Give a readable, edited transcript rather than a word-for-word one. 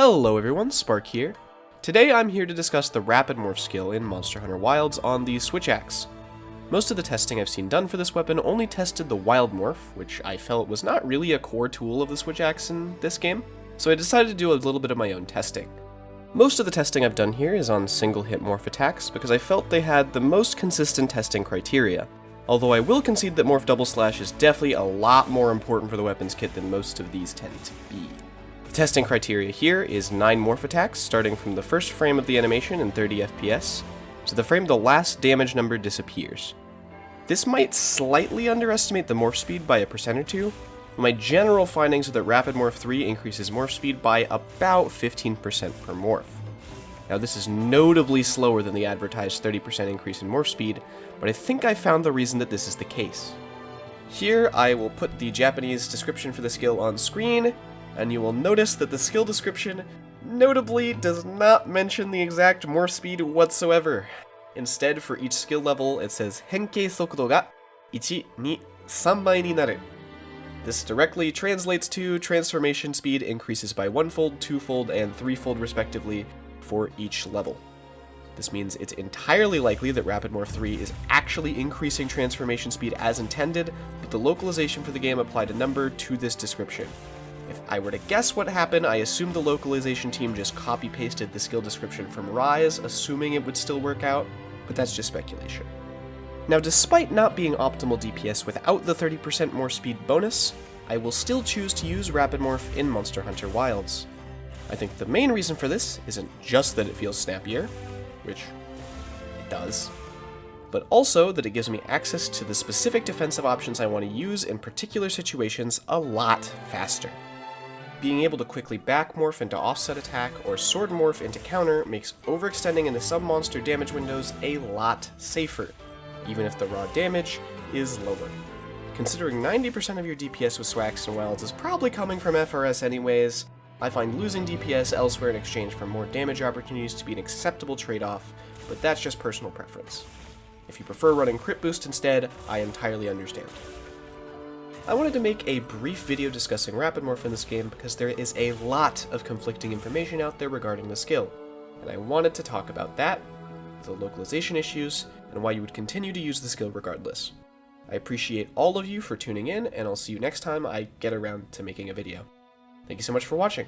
Hello everyone, Spark here. Today I'm here to discuss the Rapid Morph skill in Monster Hunter Wilds on the Switch Axe. Most of the testing I've seen done for this weapon only tested the Wild Morph, which I felt was not really a core tool of the Switch Axe in this game, so I decided to do a little bit of my own testing. Most of the testing I've done here is on single-hit morph attacks because I felt they had the most consistent testing criteria, although I will concede that Morph Double Slash is definitely a lot more important for the weapons kit than most of these tend to be. The testing criteria here is 9 morph attacks starting from the first frame of the animation in 30 FPS to the frame the last damage number disappears. This might slightly underestimate the morph speed by a percent or two, but my general findings are that Rapid Morph 3 increases morph speed by about 15% per morph. Now this is notably slower than the advertised 30% increase in morph speed, but I think I found the reason that this is the case. Here I will put the Japanese description for the skill on screen, and you will notice that the skill description notably does not mention the exact morph speed whatsoever. Instead, for each skill level, it says Henkei Sokudo ga 1, 2, 3 倍になる. This directly translates to transformation speed increases by 1-fold, 2-fold, and 3-fold respectively for each level. This means it's entirely likely that Rapid Morph 3 is actually increasing transformation speed as intended, but the localization for the game applied a number to this description. If I were to guess what happened, I assume the localization team just copy-pasted the skill description from Rise, assuming it would still work out, but that's just speculation. Now, despite not being optimal DPS without the 30% more speed bonus, I will still choose to use Rapid Morph in Monster Hunter Wilds. I think the main reason for this isn't just that it feels snappier, which it does, but also that it gives me access to the specific defensive options I want to use in particular situations a lot faster. Being able to quickly back morph into offset attack or sword morph into counter makes overextending into some monster damage windows a lot safer, even if the raw damage is lower. Considering 90% of your DPS with Swax and Wilds is probably coming from FRS anyways, I find losing DPS elsewhere in exchange for more damage opportunities to be an acceptable trade-off, but that's just personal preference. If you prefer running crit boost instead, I entirely understand. I wanted to make a brief video discussing Rapid Morph in this game because there is a lot of conflicting information out there regarding the skill, and I wanted to talk about that, the localization issues, and why you would continue to use the skill regardless. I appreciate all of you for tuning in, and I'll see you next time I get around to making a video. Thank you so much for watching.